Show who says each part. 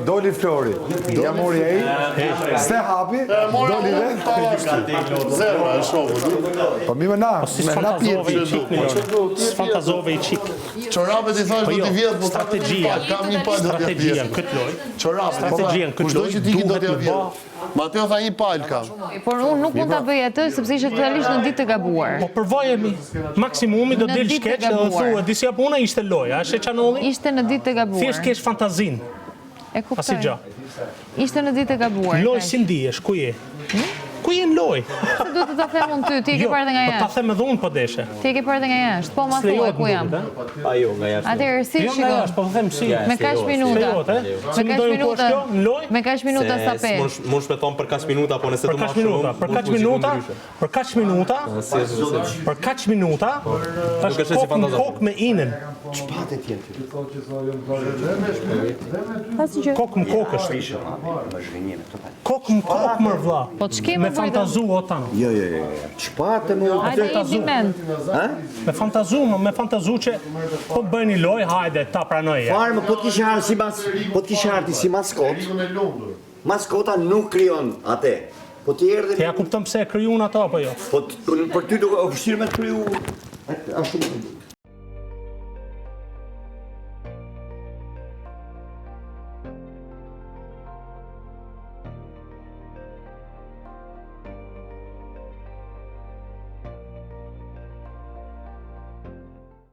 Speaker 1: Doli Flori. Ja mori ai. S'e hapi. Doli dhe.
Speaker 2: Zero e shoku.
Speaker 1: Po mi më na pjeti.
Speaker 3: Fantazove i çik.
Speaker 2: Çorapet i thash do t'i vjedh, po
Speaker 3: strategjia,
Speaker 2: kam një palë do t'i
Speaker 3: strategjia
Speaker 2: vjedh.
Speaker 3: këtë lojë.
Speaker 2: Çorapet,
Speaker 3: Strategjia në këtë
Speaker 2: kushdo
Speaker 3: lojë
Speaker 2: që ti do
Speaker 3: duhet
Speaker 2: t'ja
Speaker 3: të
Speaker 2: vjedh. Mateo tha një palë kam.
Speaker 4: Por unë nuk mund ta bëj atë sepse ishte totalisht në ditë të gabuar.
Speaker 3: Po përvojemi. Maksimumi do
Speaker 4: Në
Speaker 3: del
Speaker 4: ditë të
Speaker 3: skeç dhe
Speaker 4: gabuar.
Speaker 3: thua disi apo puna ishte loja, a she çanolli?
Speaker 4: Ishte në ditë të gabuar.
Speaker 3: Thjesht kesh fantazin.
Speaker 4: E kuptoj.
Speaker 3: Asgjë.
Speaker 4: Ishte në ditë të gabuar.
Speaker 3: Loj si ndihesh, ku je? Ku je në loj?
Speaker 4: Se duhet të ta them unë ty, ti e ke parë dhe nga
Speaker 3: po ta
Speaker 4: jashtë.
Speaker 3: them edhe unë po deshe.
Speaker 4: Ti e ke parë dhe nga jashtë. Po ma thuaj ku jam.
Speaker 5: Ajo, nga jashtë.
Speaker 4: Atëherë si
Speaker 3: Jo nga jashtë,
Speaker 4: shikon?
Speaker 3: po them si.
Speaker 4: Me kaç minuta?
Speaker 3: Si më dojnë kush kjo në loj?
Speaker 4: Me kaç minuta sa pe?
Speaker 5: Mund shme thonë për kaç minuta, po nëse
Speaker 3: Për
Speaker 5: të ma
Speaker 3: kaç minuta? Për kaç minuta? Për kaç minuta? Për kaç minuta?
Speaker 5: është
Speaker 3: Është
Speaker 5: si fantazon.
Speaker 3: kokë me inën. Kokë më kokë është. Kokë më kokë më vlla.
Speaker 4: Po ç'ke
Speaker 3: Me
Speaker 4: më
Speaker 3: fantazu o tanë.
Speaker 6: Jo. Çpatë më.
Speaker 4: Hajde i diment.
Speaker 3: Me fantazu që po bëni loj, hajde ta pranoj.
Speaker 6: Farë më po të kishe ardhur po të kishe ardhur si maskot. Maskota nuk krijon atë. Po ti erdhe.
Speaker 3: Ti ja kupton pse e krijuan ato apo jo?
Speaker 6: Po për ty do vështirë me të kriju ashtu.